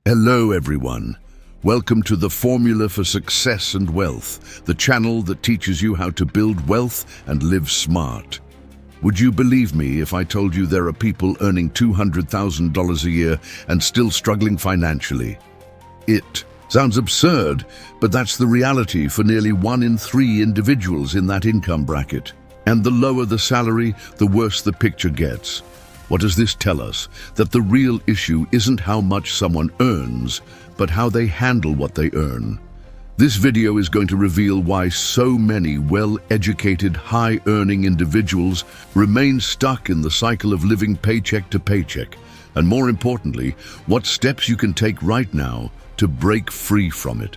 Hello everyone. Welcome to the Formula for Success and Wealth, the channel that teaches you how to build wealth and live smart. Would you believe me if I told you there are people earning $200,000 a year and still struggling financially? It sounds absurd, but that's the reality for nearly 1 in 3 individuals in that income bracket. And the lower the salary, the worse the picture gets. What does this tell us? That the real issue isn't how much someone earns, but how they handle what they earn. This video is going to reveal why so many well-educated, high-earning individuals remain stuck in the cycle of living paycheck to paycheck, and more importantly, what steps you can take right now to break free from it.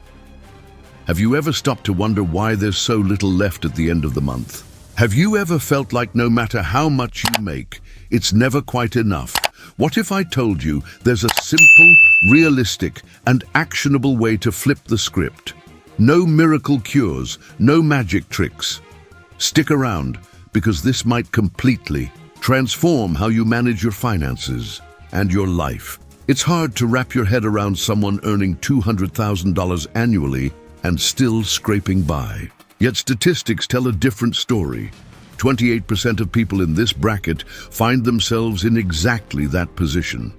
Have you ever stopped to wonder why there's so little left at the end of the month? Have you ever felt like no matter how much you make, it's never quite enough? What if I told you there's a simple, realistic, and actionable way to flip the script? No miracle cures, no magic tricks. Stick around, because this might completely transform how you manage your finances and your life. It's hard to wrap your head around someone earning $200,000 annually and still scraping by. Yet statistics tell a different story. 28% of people in this bracket find themselves in exactly that position.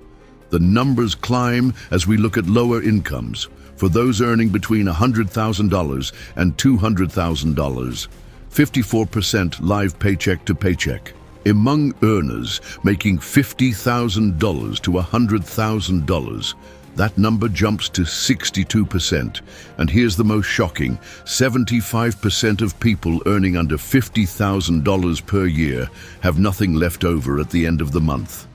The numbers climb as we look at lower incomes. For those earning between $100,000 and $200,000, 54% live paycheck to paycheck. Among earners making $50,000 to $100,000, that number jumps to 62%. And here's the most shocking: 75% of people earning under $50,000 per year have nothing left over at the end of the month.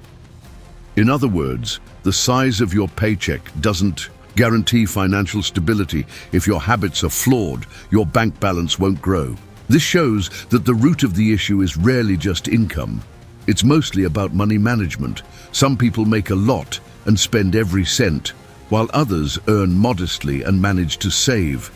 In other words, the size of your paycheck doesn't guarantee financial stability. If your habits are flawed, your bank balance won't grow. This shows that the root of the issue is rarely just income. It's mostly about money management. Some people make a lot and spend every cent, while others earn modestly and manage to save.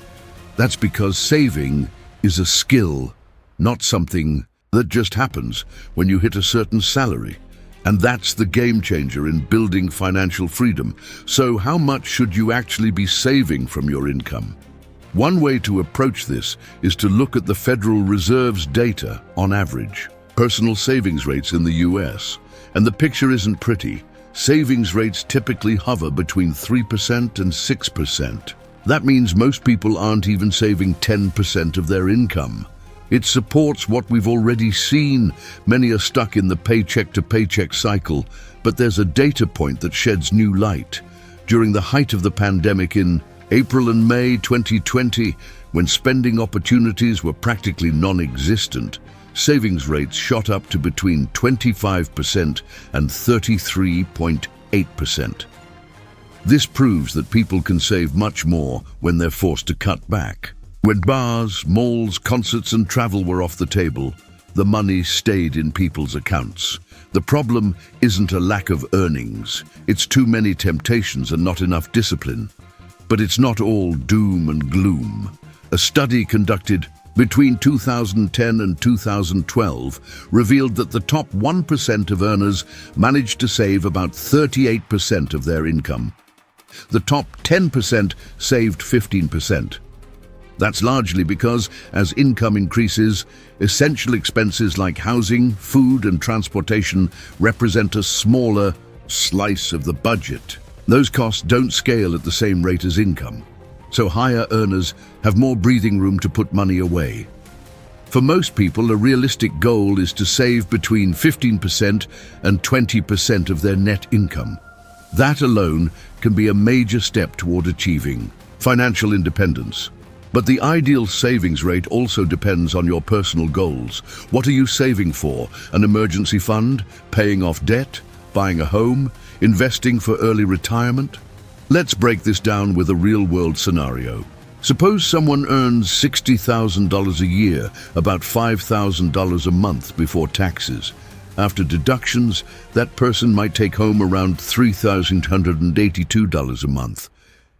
That's because saving is a skill, not something that just happens when you hit a certain salary. And that's the game changer in building financial freedom. So how much should you actually be saving from your income? One way to approach this is to look at the Federal Reserve's data on average, personal savings rates in the US. And the picture isn't pretty. Savings rates typically hover between 3% and 6%. That means most people aren't even saving 10% of their income. It supports what we've already seen. Many are stuck in the paycheck to paycheck cycle, but there's a data point that sheds new light. During the height of the pandemic in April and May 2020, when spending opportunities were practically non-existent, savings rates shot up to between 25% and 33.8%. This proves that people can save much more when they're forced to cut back. When bars, malls, concerts and travel were off the table, the money stayed in people's accounts. The problem isn't a lack of earnings. It's too many temptations and not enough discipline. But it's not all doom and gloom. A study conducted between 2010 and 2012 revealed that the top 1% of earners managed to save about 38% of their income. The top 10% saved 15%. That's largely because, as income increases, essential expenses like housing, food, and transportation represent a smaller slice of the budget. Those costs don't scale at the same rate as income, so higher earners have more breathing room to put money away. For most people, a realistic goal is to save between 15% and 20% of their net income. That alone can be a major step toward achieving financial independence. But the ideal savings rate also depends on your personal goals. What are you saving for? An emergency fund? Paying off debt? Buying a home? Investing for early retirement? Let's break this down with a real-world scenario. Suppose someone earns $60,000 a year, about $5,000 a month before taxes. After deductions, that person might take home around $3,182 a month.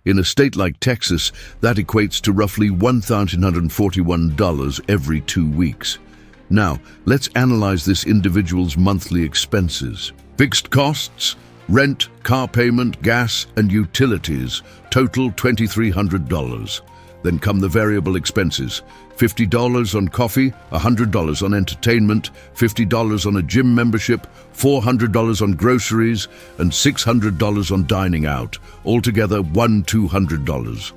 In a state like Texas, that equates to roughly $1,141 every 2 weeks. Now, let's analyze this individual's monthly expenses. Fixed costs, Rent, car payment, gas, and utilities total $2,300. Then come the variable expenses. $50 on coffee, $100 on entertainment, $50 on a gym membership, $400 on groceries, and $600 on dining out. Altogether, $200.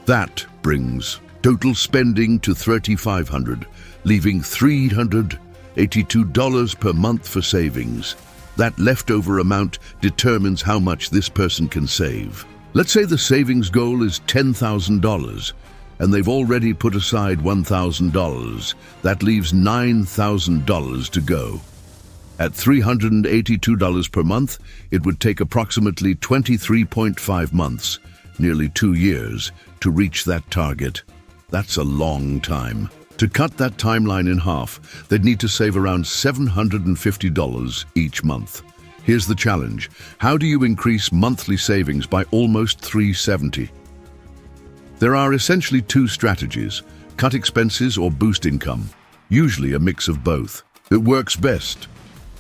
That brings total spending to $3,500, leaving $382 per month for savings. That leftover amount determines how much this person can save. Let's say the savings goal is $10,000, and they've already put aside $1,000. That leaves $9,000 to go. At $382 per month, it would take approximately 23.5 months, nearly 2 years, to reach that target. That's a long time. To cut that timeline in half, they'd need to save around $750 each month. Here's the challenge. How do you increase monthly savings by almost $370? There are essentially two strategies: cut expenses or boost income, usually a mix of both. It works best.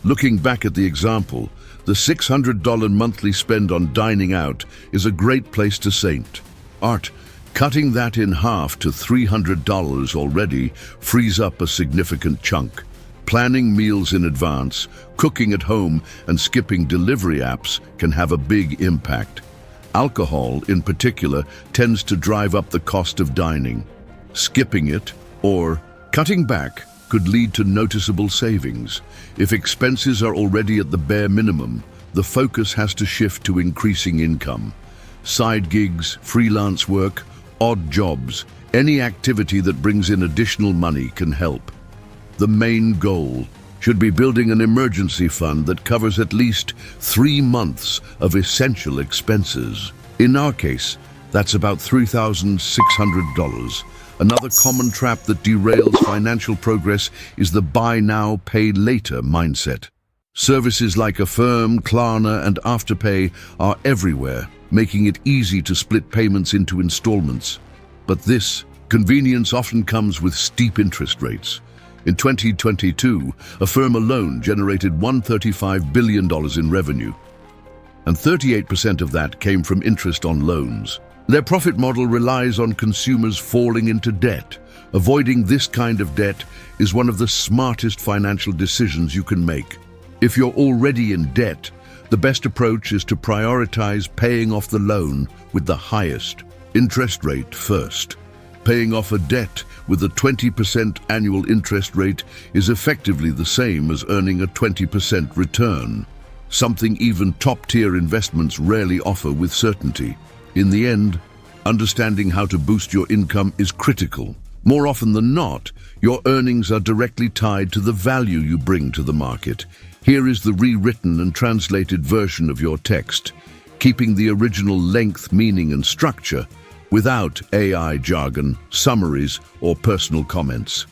Looking back at the example, the $600 monthly spend on dining out is a great place to start. Cutting that in half to $300 already frees up a significant chunk. Planning meals in advance, cooking at home, and skipping delivery apps can have a big impact. Alcohol, in particular, tends to drive up the cost of dining. Skipping it, or cutting back, could lead to noticeable savings. If expenses are already at the bare minimum, the focus has to shift to increasing income. Side gigs, freelance work, odd jobs, any activity that brings in additional money can help. The main goal should be building an emergency fund that covers at least 3 months of essential expenses. In our case, that's about $3,600. Another common trap that derails financial progress is the buy now, pay later mindset. Services like Affirm, Klarna, and Afterpay are everywhere, making it easy to split payments into installments. But this convenience often comes with steep interest rates. In 2022, Affirm alone generated $135 billion in revenue, and 38% of that came from interest on loans. Their profit model relies on consumers falling into debt. Avoiding this kind of debt is one of the smartest financial decisions you can make. If you're already in debt, the best approach is to prioritize paying off the loan with the highest interest rate first. Paying off a debt with a 20% annual interest rate is effectively the same as earning a 20% return, something even top-tier investments rarely offer with certainty. In the end, understanding how to boost your income is critical. More often than not, your earnings are directly tied to the value you bring to the market. Here is the rewritten and translated version of your text, keeping the original length, meaning, and structure, without AI jargon, summaries, or personal comments.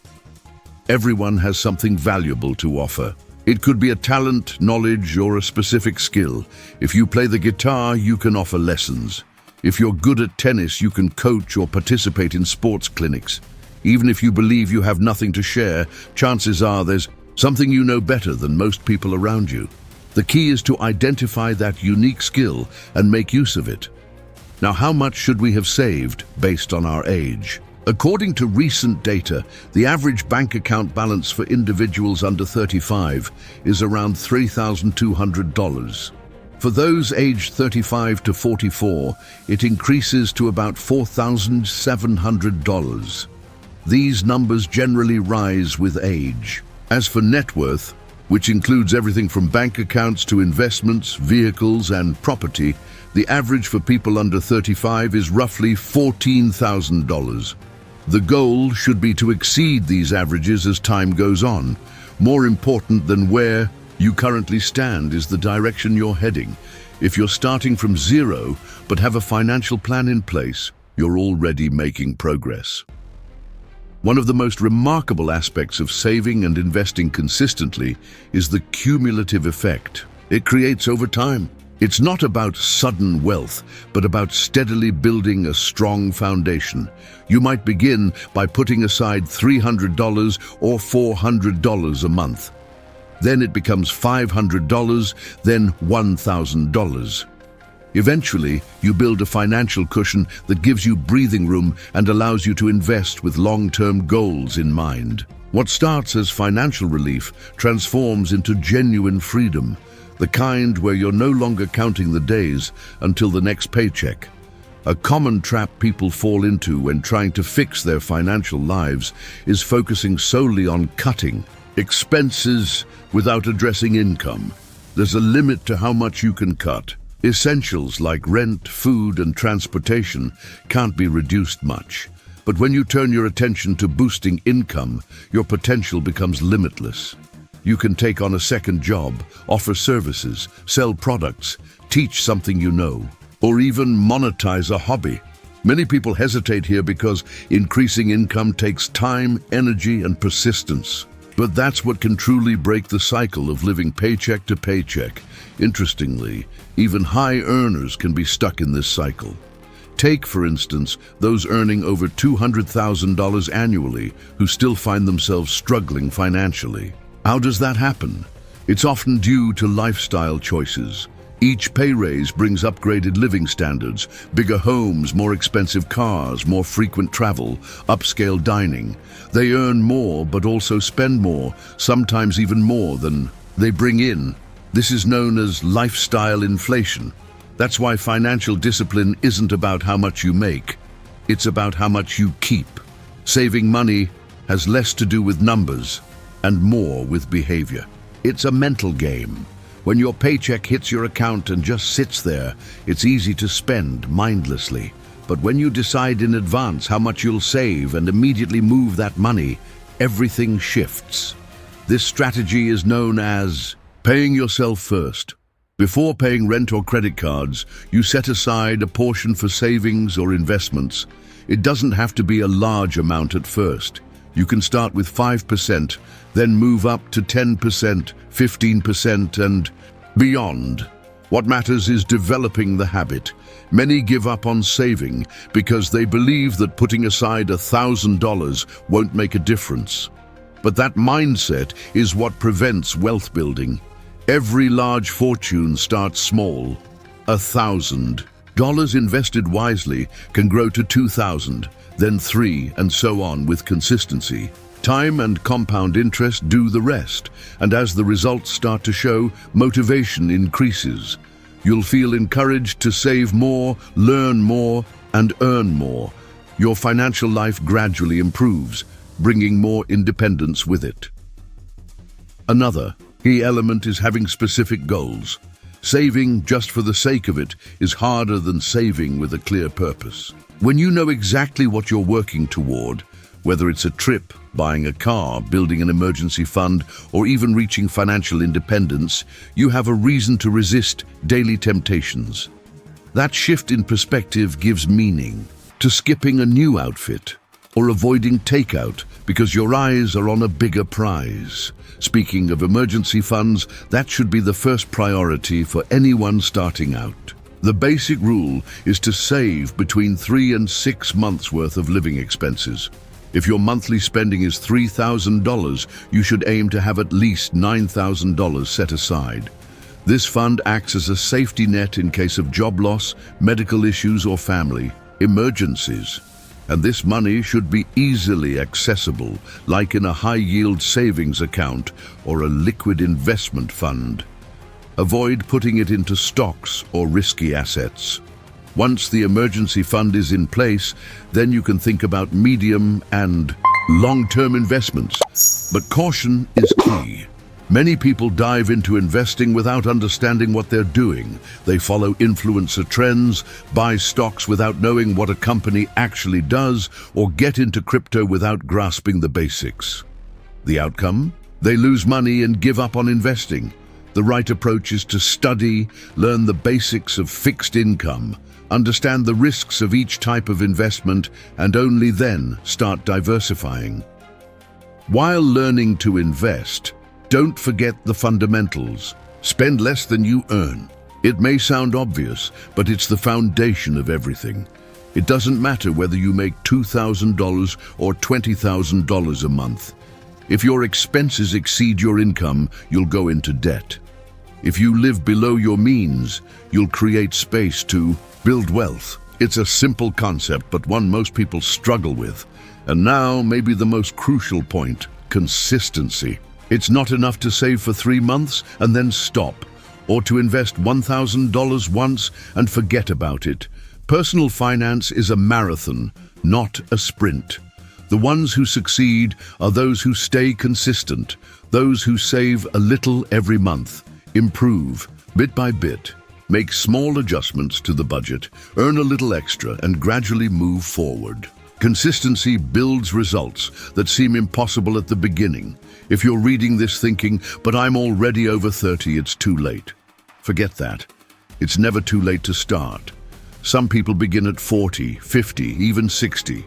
Everyone has something valuable to offer. It could be a talent, knowledge, or a specific skill. If you play the guitar, you can offer lessons. If you're good at tennis, you can coach or participate in sports clinics. Even if you believe you have nothing to share, chances are there's something you know better than most people around you. The key is to identify that unique skill and make use of it. Now, how much should we have saved based on our age? According to recent data, the average bank account balance for individuals under 35 is around $3,200. For those aged 35 to 44, it increases to about $4,700. These numbers generally rise with age. As for net worth, which includes everything from bank accounts to investments, vehicles, and property, the average for people under 35 is roughly $14,000. The goal should be to exceed these averages as time goes on. More important than where you currently stand is the direction you're heading. If you're starting from zero but have a financial plan in place, you're already making progress. One of the most remarkable aspects of saving and investing consistently is the cumulative effect it creates over time. It's not about sudden wealth, but about steadily building a strong foundation. You might begin by putting aside $300 or $400 a month. Then it becomes $500, then $1,000. Eventually, you build a financial cushion that gives you breathing room and allows you to invest with long-term goals in mind. What starts as financial relief transforms into genuine freedom, the kind where you're no longer counting the days until the next paycheck. A common trap people fall into when trying to fix their financial lives is focusing solely on cutting expenses without addressing income. There's a limit to how much you can cut. Essentials like rent, food, and transportation can't be reduced much. But when you turn your attention to boosting income, your potential becomes limitless. You can take on a second job, offer services, sell products, teach something you know, or even monetize a hobby. Many people hesitate here because increasing income takes time, energy, and persistence. But that's what can truly break the cycle of living paycheck to paycheck. Interestingly, even high earners can be stuck in this cycle. Take, for instance, those earning over $200,000 annually who still find themselves struggling financially. How does that happen? It's often due to lifestyle choices. Each pay raise brings upgraded living standards, bigger homes, more expensive cars, more frequent travel, upscale dining. They earn more but also spend more, sometimes even more than they bring in. This is known as lifestyle inflation. That's why financial discipline isn't about how much you make. It's about how much you keep. Saving money has less to do with numbers and more with behavior. It's a mental game. When your paycheck hits your account and just sits there, it's easy to spend mindlessly. But when you decide in advance how much you'll save and immediately move that money, everything shifts. This strategy is known as paying yourself first. Before paying rent or credit cards, you set aside a portion for savings or investments. It doesn't have to be a large amount at first. You can start with 5%, then move up to 10%, 15%, and beyond. What matters is developing the habit. Many give up on saving because they believe that putting aside $1,000 won't make a difference. But that mindset is what prevents wealth building. Every large fortune starts small. $1,000 invested wisely can grow to $2,000, then $3,000, and so on with consistency. Time and compound interest do the rest, and as the results start to show, motivation increases. You'll feel encouraged to save more, learn more, and earn more. Your financial life gradually improves, bringing more independence with it. Another key element is having specific goals. Saving just for the sake of it is harder than saving with a clear purpose. When you know exactly what you're working toward, whether it's a trip, buying a car, building an emergency fund, or even reaching financial independence, you have a reason to resist daily temptations. That shift in perspective gives meaning to skipping a new outfit or avoiding takeout because your eyes are on a bigger prize. Speaking of emergency funds, that should be the first priority for anyone starting out. The basic rule is to save between 3 and 6 months' worth of living expenses. If your monthly spending is $3,000, you should aim to have at least $9,000 set aside. This fund acts as a safety net in case of job loss, medical issues, or family emergencies. And this money should be easily accessible, like in a high-yield savings account or a liquid investment fund. Avoid putting it into stocks or risky assets. Once the emergency fund is in place, then you can think about medium and long-term investments. But caution is key. Many people dive into investing without understanding what they're doing. They follow influencer trends, buy stocks without knowing what a company actually does, or get into crypto without grasping the basics. The outcome? They lose money and give up on investing. The right approach is to study, learn the basics of fixed income, understand the risks of each type of investment, and only then start diversifying. While learning to invest, don't forget the fundamentals. Spend less than you earn. It may sound obvious, but it's the foundation of everything. It doesn't matter whether you make $2,000 or $20,000 a month. If your expenses exceed your income, you'll go into debt. If you live below your means, you'll create space to build wealth. It's a simple concept, but one most people struggle with. And now, maybe the most crucial point, consistency. It's not enough to save for 3 months and then stop, or to invest $1,000 once and forget about it. Personal finance is a marathon, not a sprint. The ones who succeed are those who stay consistent, those who save a little every month, improve bit by bit, make small adjustments to the budget, earn a little extra, and gradually move forward. Consistency builds results that seem impossible at the beginning. If you're reading this thinking, but I'm already over 30, it's too late. Forget that. It's never too late to start. Some people begin at 40, 50, even 60,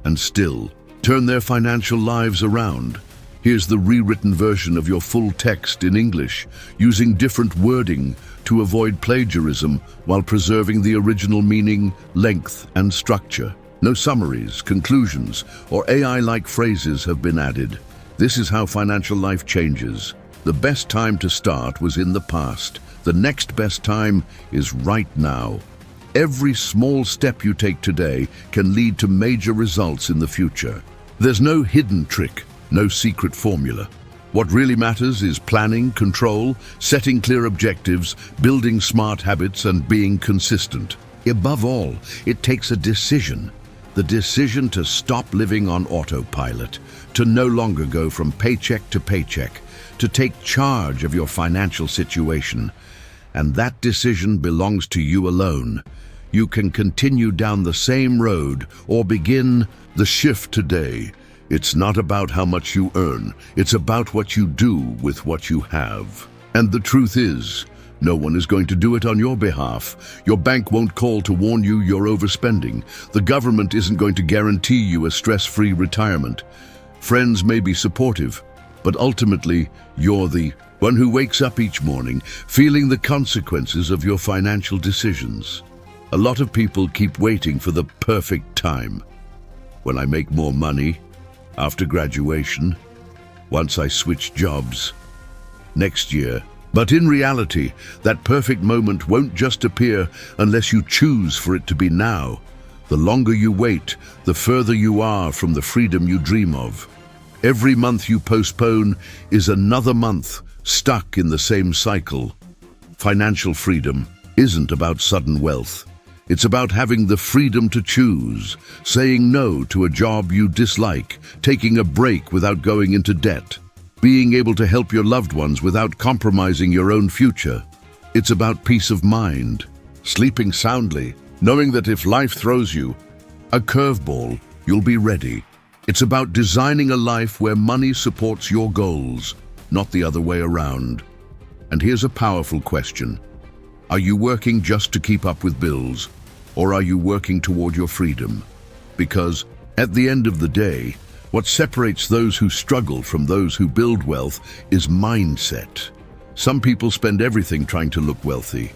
and still turn their financial lives around. Here's the rewritten version of your full text in English, using different wording to avoid plagiarism while preserving the original meaning, length, and structure. No summaries, conclusions, or AI-like phrases have been added. This is how financial life changes. The best time to start was in the past. The next best time is right now. Every small step you take today can lead to major results in the future. There's no hidden trick, no secret formula. What really matters is planning, control, setting clear objectives, building smart habits, and being consistent. Above all, it takes a decision. The decision to stop living on autopilot, to no longer go from paycheck to paycheck, to take charge of your financial situation. And that decision belongs to you alone. You can continue down the same road or begin the shift today. It's not about how much you earn. It's about what you do with what you have. And the truth is, no one is going to do it on your behalf. Your bank won't call to warn you you're overspending. The government isn't going to guarantee you a stress-free retirement. Friends may be supportive, but ultimately, you're the one who wakes up each morning feeling the consequences of your financial decisions. A lot of people keep waiting for the perfect time. When I make more money, after graduation, once I switch jobs, next year. But in reality, that perfect moment won't just appear unless you choose for it to be now. The longer you wait, the further you are from the freedom you dream of. Every month you postpone is another month stuck in the same cycle. Financial freedom isn't about sudden wealth. It's about having the freedom to choose, saying no to a job you dislike, taking a break without going into debt, being able to help your loved ones without compromising your own future. It's about peace of mind, sleeping soundly, knowing that if life throws you a curveball, you'll be ready. It's about designing a life where money supports your goals, not the other way around. And here's a powerful question. Are you working just to keep up with bills, or are you working toward your freedom? Because at the end of the day, what separates those who struggle from those who build wealth is mindset. Some people spend everything trying to look wealthy.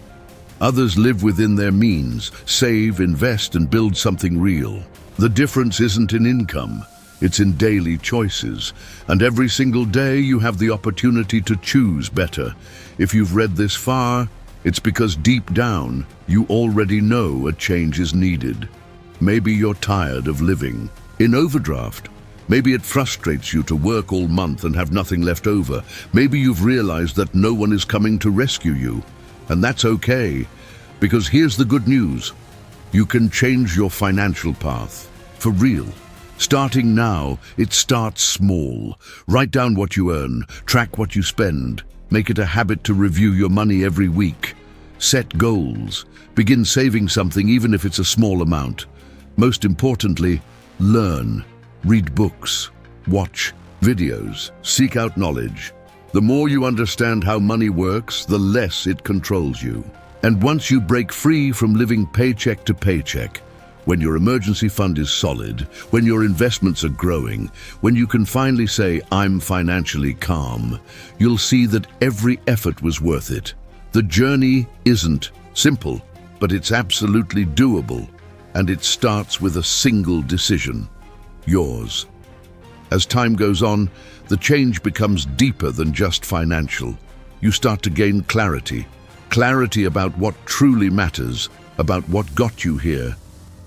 Others live within their means, save, invest, and build something real. The difference isn't in income, it's in daily choices. And every single day you have the opportunity to choose better. If you've read this far, it's because deep down, you already know a change is needed. Maybe you're tired of living in overdraft. Maybe it frustrates you to work all month and have nothing left over. Maybe you've realized that no one is coming to rescue you. And that's okay, because here's the good news. You can change your financial path, for real. Starting now, it starts small. Write down what you earn, track what you spend. Make it a habit to review your money every week. Set goals. Begin saving something even if it's a small amount. Most importantly, learn. Read books, watch videos, seek out knowledge. The more you understand how money works, the less it controls you. And once you break free from living paycheck to paycheck, when your emergency fund is solid, when your investments are growing, when you can finally say, I'm financially calm, you'll see that every effort was worth it. The journey isn't simple, but it's absolutely doable, and it starts with a single decision. Yours. As time goes on, the change becomes deeper than just financial. You start to gain clarity. Clarity about what truly matters, about what got you here,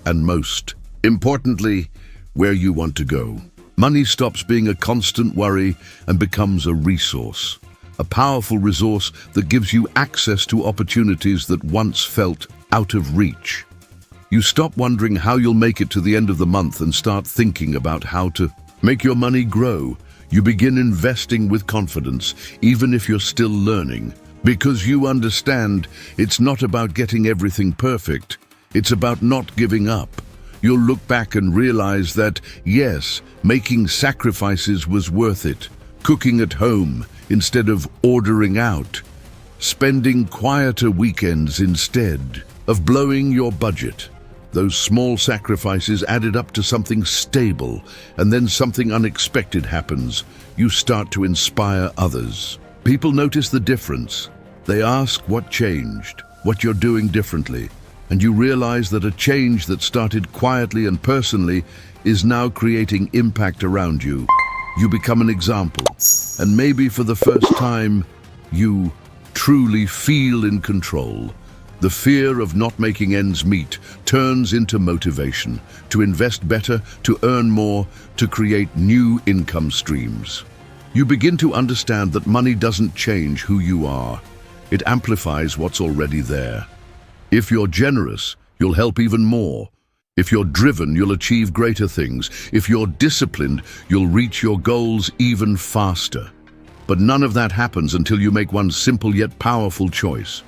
and most importantly, where you want to go. Money stops being a constant worry and becomes a resource. A powerful resource that gives you access to opportunities that once felt out of reach. You stop wondering how you'll make it to the end of the month and start thinking about how to make your money grow. You begin investing with confidence, even if you're still learning, because you understand it's not about getting everything perfect. It's about not giving up. You'll look back and realize that, yes, making sacrifices was worth it. Cooking at home instead of ordering out. Spending quieter weekends instead of blowing your budget. Those small sacrifices added up to something stable, and then something unexpected happens. You start to inspire others. People notice the difference. They ask what changed, what you're doing differently, and you realize that a change that started quietly and personally is now creating impact around you. You become an example, and maybe for the first time, you truly feel in control. The fear of not making ends meet turns into motivation to invest better, to earn more, to create new income streams. You begin to understand that money doesn't change who you are. It amplifies what's already there. If you're generous, you'll help even more. If you're driven, you'll achieve greater things. If you're disciplined, you'll reach your goals even faster. But none of that happens until you make one simple yet powerful choice.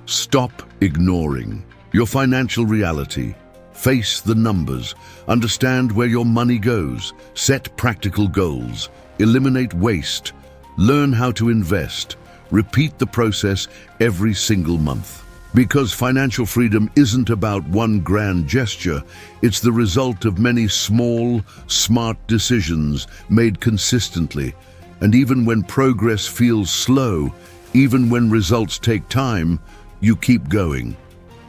Stop ignoring your financial reality. Face the numbers. Understand where your money goes. Set practical goals. Eliminate waste. Learn how to invest. Repeat the process every single month. Because financial freedom isn't about one grand gesture, it's the result of many small, smart decisions made consistently. And even when progress feels slow, even when results take time, you keep going.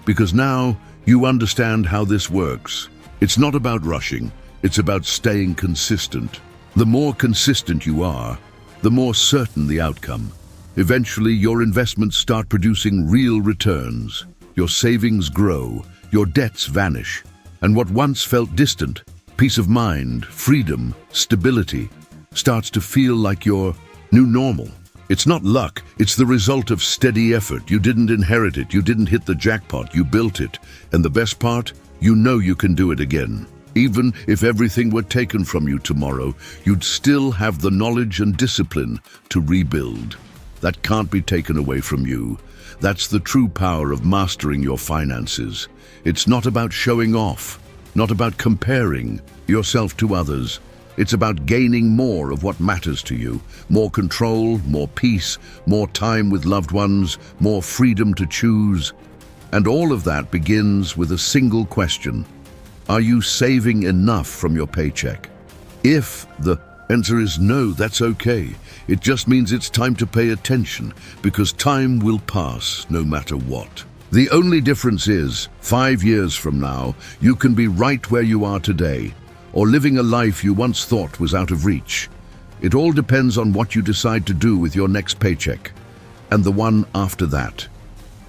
Because now you understand how this works. It's not about rushing, it's about staying consistent. The more consistent you are, the more certain the outcome. Eventually, your investments start producing real returns. Your savings grow, your debts vanish, and what once felt distant, peace of mind, freedom, stability, starts to feel like your new normal. It's not luck, it's the result of steady effort. You didn't inherit it, you didn't hit the jackpot, you built it. And the best part, you know you can do it again. Even if everything were taken from you tomorrow, you'd still have the knowledge and discipline to rebuild. That can't be taken away from you. That's the true power of mastering your finances. It's not about showing off, not about comparing yourself to others. It's about gaining more of what matters to you. More control, more peace, more time with loved ones, more freedom to choose. And all of that begins with a single question. Are you saving enough from your paycheck? If the answer is no, that's okay. It just means it's time to pay attention, because time will pass no matter what. The only difference is, 5 years from now, you can be right where you are today, or living a life you once thought was out of reach. It all depends on what you decide to do with your next paycheck, and the one after that,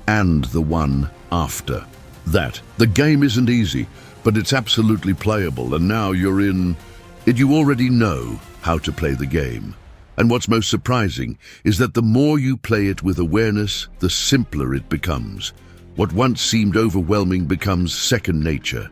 and the one after that. The game isn't easy, but it's absolutely playable, and now you're in it. You already know how to play the game. And what's most surprising is that the more you play it with awareness, the simpler it becomes. What once seemed overwhelming becomes second nature.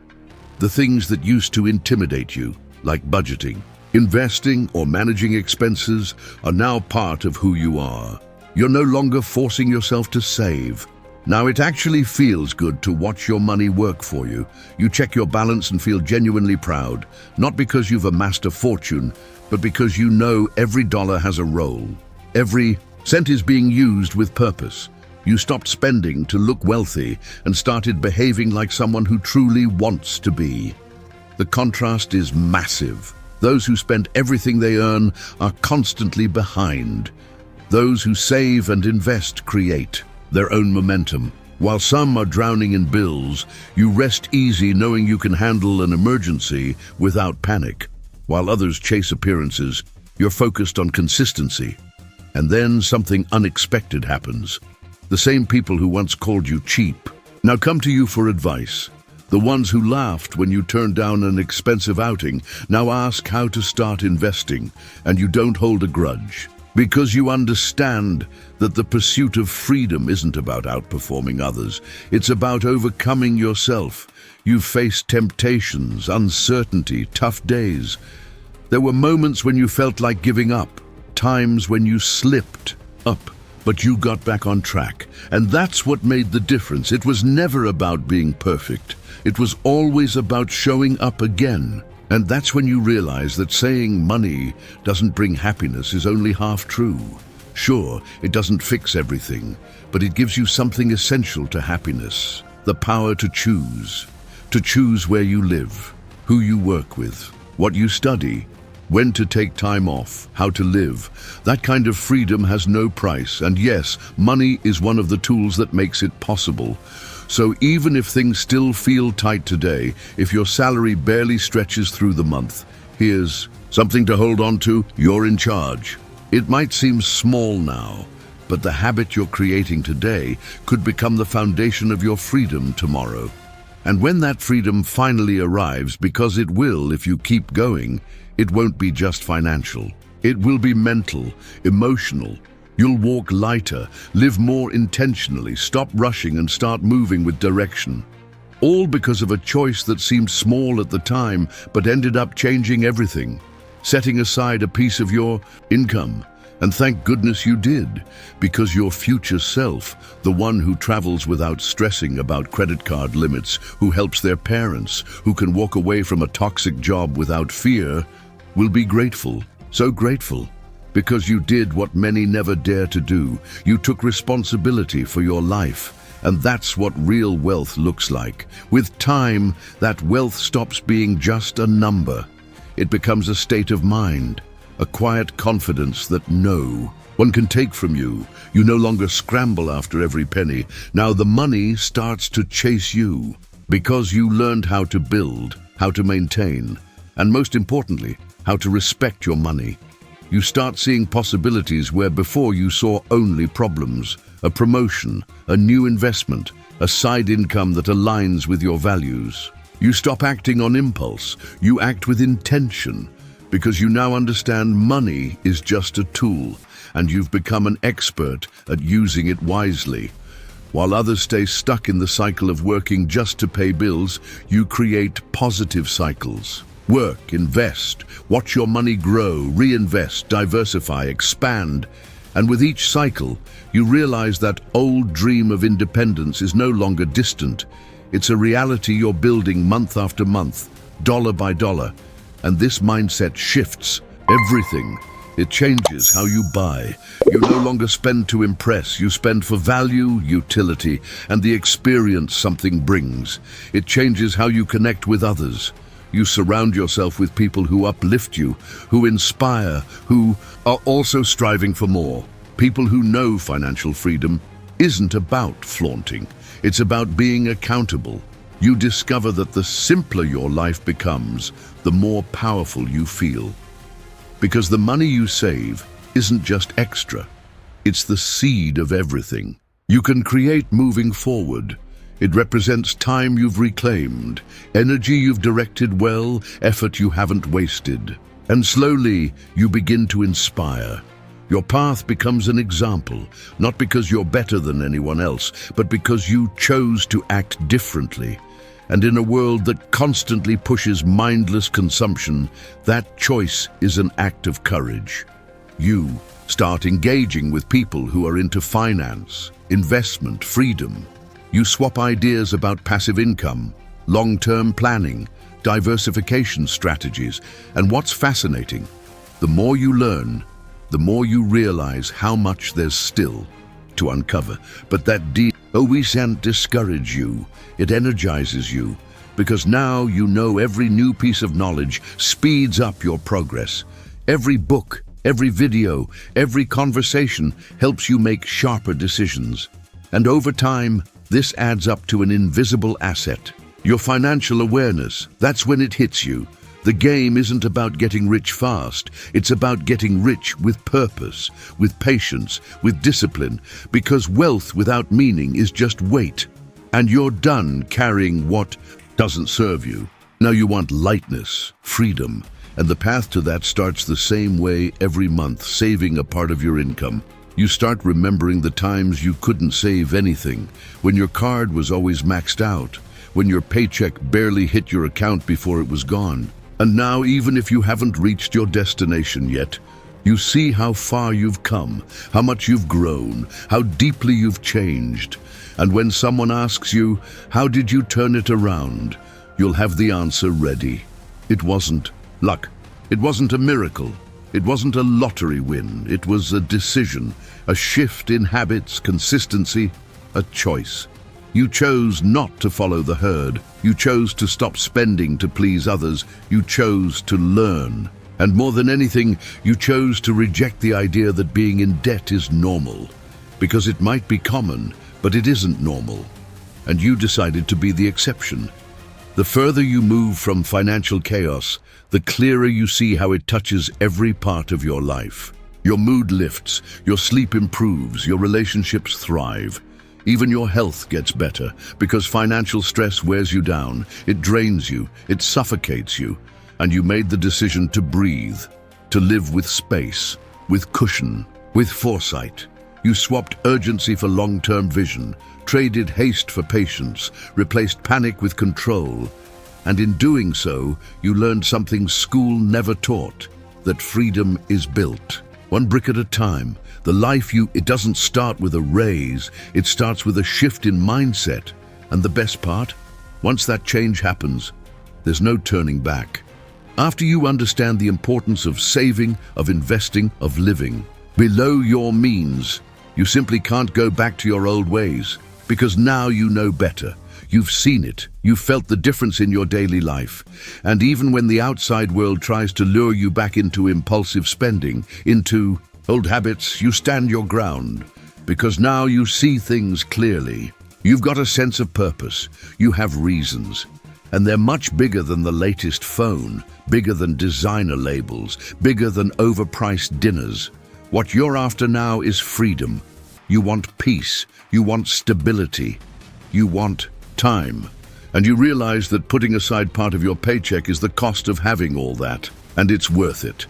The things that used to intimidate you, like budgeting, investing, or managing expenses, are now part of who you are. You're no longer forcing yourself to save. Now it actually feels good to watch your money work for you. You check your balance and feel genuinely proud, not because you've amassed a fortune, but because you know every dollar has a role. Every cent is being used with purpose. You stopped spending to look wealthy and started behaving like someone who truly wants to be. The contrast is massive. Those who spend everything they earn are constantly behind. Those who save and invest create their own momentum. While some are drowning in bills, you rest easy knowing you can handle an emergency without panic. While others chase appearances, you're focused on consistency. And then something unexpected happens. The same people who once called you cheap now come to you for advice. The ones who laughed when you turned down an expensive outing now ask how to start investing, and you don't hold a grudge. Because you understand that the pursuit of freedom isn't about outperforming others. It's about overcoming yourself. You've faced temptations, uncertainty, tough days. There were moments when you felt like giving up, times when you slipped up, but you got back on track. And that's what made the difference. It was never about being perfect. It was always about showing up again. And that's when you realize that saying money doesn't bring happiness is only half true. Sure, it doesn't fix everything, but it gives you something essential to happiness: the power to choose. To choose where you live, who you work with, what you study, when to take time off, how to live. That kind of freedom has no price. And yes, money is one of the tools that makes it possible. So even if things still feel tight today, if your salary barely stretches through the month, here's something to hold on to: you're in charge. It might seem small now, but the habit you're creating today could become the foundation of your freedom tomorrow. And when that freedom finally arrives, because it will if you keep going, it won't be just financial. It will be mental, emotional. You'll walk lighter, live more intentionally, stop rushing and start moving with direction. All because of a choice that seemed small at the time, but ended up changing everything. Setting aside a piece of your income. And thank goodness you did, because your future self, the one who travels without stressing about credit card limits, who helps their parents, who can walk away from a toxic job without fear, will be grateful, so grateful, because you did what many never dare to do. You took responsibility for your life, and that's what real wealth looks like. With time, that wealth stops being just a number. It becomes a state of mind, a quiet confidence that no one can take from you. You no longer scramble after every penny. Now the money starts to chase you, because you learned how to build, how to maintain, and most importantly, how to respect your money. You start seeing possibilities where before you saw only problems: a promotion, a new investment, a side income that aligns with your values. You stop acting on impulse. You act with intention, because you now understand money is just a tool, and you've become an expert at using it wisely. While others stay stuck in the cycle of working just to pay bills, you create positive cycles. Work, invest, watch your money grow, reinvest, diversify, expand. And with each cycle, you realize that old dream of independence is no longer distant. It's a reality you're building month after month, dollar by dollar. And this mindset shifts everything. It changes how you buy. You no longer spend to impress. You spend for value, utility, and the experience something brings. It changes how you connect with others. You surround yourself with people who uplift you, who inspire, who are also striving for more. People who know financial freedom isn't about flaunting. It's about being accountable. You discover that the simpler your life becomes, the more powerful you feel. Because the money you save isn't just extra. It's the seed of everything you can create moving forward. It represents time you've reclaimed, energy you've directed well, effort you haven't wasted. And slowly, you begin to inspire. Your path becomes an example, not because you're better than anyone else, but because you chose to act differently. And in a world that constantly pushes mindless consumption, that choice is an act of courage. You start engaging with people who are into finance, investment, freedom. You swap ideas about passive income, long-term planning, diversification strategies. And what's fascinating, the more you learn, the more you realize how much there's still to uncover. But that deep can't discourage you. It energizes you, because now you know every new piece of knowledge speeds up your progress. Every book, every video, every conversation helps you make sharper decisions. And over time, this adds up to an invisible asset. Your financial awareness, that's when it hits you. The game isn't about getting rich fast. It's about getting rich with purpose, with patience, with discipline, because wealth without meaning is just weight. And you're done carrying what doesn't serve you. Now you want lightness, freedom, and the path to that starts the same way every month, saving a part of your income. You start remembering the times you couldn't save anything, when your card was always maxed out, when your paycheck barely hit your account before it was gone. And now, even if you haven't reached your destination yet, you see how far you've come, how much you've grown, how deeply you've changed. And when someone asks you, how did you turn it around? You'll have the answer ready. It wasn't luck. It wasn't a miracle. It wasn't a lottery win. It was a decision, a shift in habits, consistency, a choice. You chose not to follow the herd. You chose to stop spending to please others. You chose to learn. And more than anything, you chose to reject the idea that being in debt is normal. Because it might be common, but it isn't normal. And you decided to be the exception. The further you move from financial chaos, the clearer you see how it touches every part of your life. Your mood lifts, your sleep improves, your relationships thrive. Even your health gets better, because financial stress wears you down, it drains you, it suffocates you, and you made the decision to breathe, to live with space, with cushion, with foresight. You swapped urgency for long-term vision, traded haste for patience, replaced panic with control, and in doing so, you learned something school never taught, that freedom is built, one brick at a time. It doesn't start with a raise, it starts with a shift in mindset. And the best part? Once that change happens, there's no turning back. After you understand the importance of saving, of investing, of living below your means, you simply can't go back to your old ways, because now you know better. You've seen it, you've felt the difference in your daily life. And even when the outside world tries to lure you back into impulsive spending, into old habits, you stand your ground, because now you see things clearly. You've got a sense of purpose, you have reasons, and they're much bigger than the latest phone, bigger than designer labels, bigger than overpriced dinners. What you're after now is freedom. You want peace, you want stability, you want time. And you realize that putting aside part of your paycheck is the cost of having all that, and it's worth it.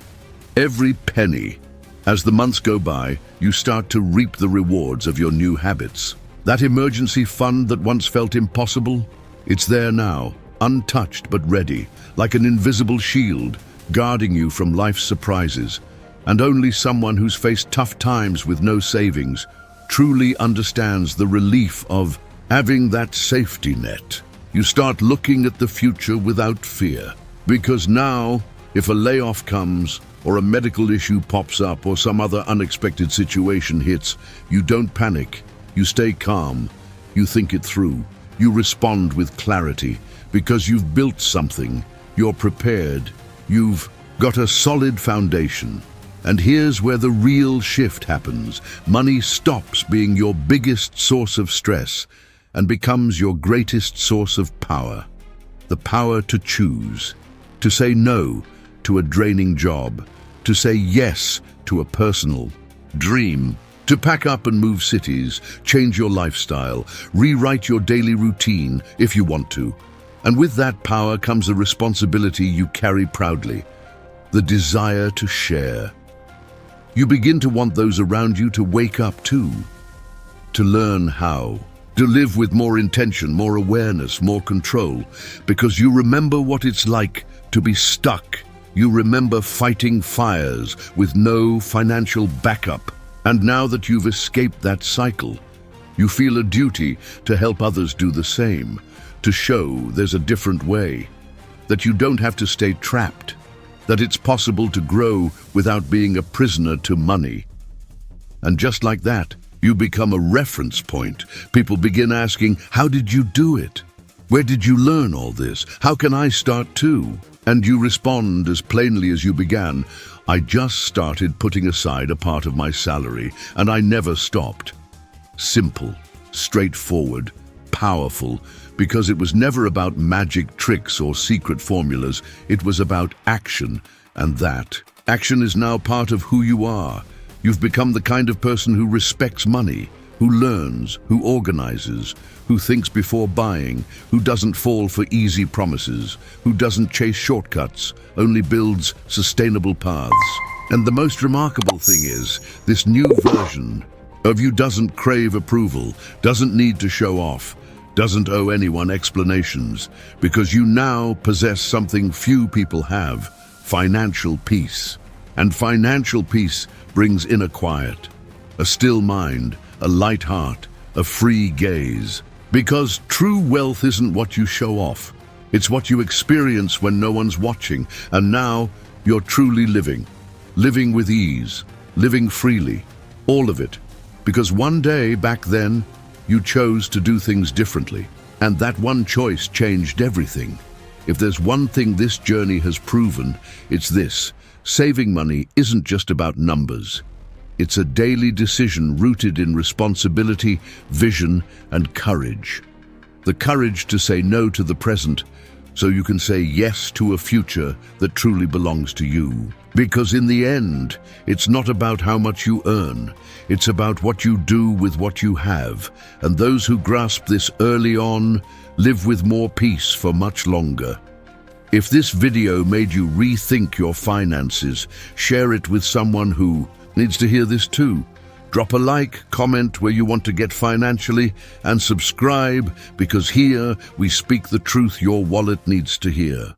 Every penny. As the months go by, you start to reap the rewards of your new habits. That emergency fund that once felt impossible, it's there now, untouched but ready, like an invisible shield, guarding you from life's surprises. And only someone who's faced tough times with no savings truly understands the relief of having that safety net. You start looking at the future without fear, because now, if a layoff comes, or a medical issue pops up, or some other unexpected situation hits, you don't panic, you stay calm, you think it through, you respond with clarity, because you've built something, you're prepared, you've got a solid foundation. And here's where the real shift happens. Money stops being your biggest source of stress and becomes your greatest source of power. The power to choose, to say no to a draining job, to say yes to a personal dream, to pack up and move cities, change your lifestyle, rewrite your daily routine if you want to. And with that power comes a responsibility you carry proudly, the desire to share. You begin to want those around you to wake up too, to learn how, to live with more intention, more awareness, more control, because you remember what it's like to be stuck. You remember fighting fires with no financial backup. And now that you've escaped that cycle, you feel a duty to help others do the same, to show there's a different way, that you don't have to stay trapped, that it's possible to grow without being a prisoner to money. And just like that, you become a reference point. People begin asking, how did you do it? Where did you learn all this? How can I start too? And you respond as plainly as you began, I just started putting aside a part of my salary, and I never stopped. Simple, straightforward, powerful, because it was never about magic tricks or secret formulas. It was about action, and that action is now part of who you are. You've become the kind of person who respects money, who learns, who organizes, who thinks before buying, who doesn't fall for easy promises, who doesn't chase shortcuts, only builds sustainable paths. And the most remarkable thing is, this new version of you doesn't crave approval, doesn't need to show off, doesn't owe anyone explanations, because you now possess something few people have: financial peace. And financial peace brings inner quiet, a still mind, a light heart, a free gaze. Because true wealth isn't what you show off, it's what you experience when no one's watching. And now you're truly living with ease, living freely, all of it. Because one day back then, you chose to do things differently. And that one choice changed everything. If there's one thing this journey has proven, it's this: saving money isn't just about numbers. It's a daily decision rooted in responsibility, vision, and courage. The courage to say no to the present so you can say yes to a future that truly belongs to you. Because in the end, it's not about how much you earn. It's about what you do with what you have. And those who grasp this early on live with more peace for much longer. If this video made you rethink your finances, share it with someone who needs to hear this too. Drop a like, comment where you want to get financially, and subscribe, because here we speak the truth your wallet needs to hear.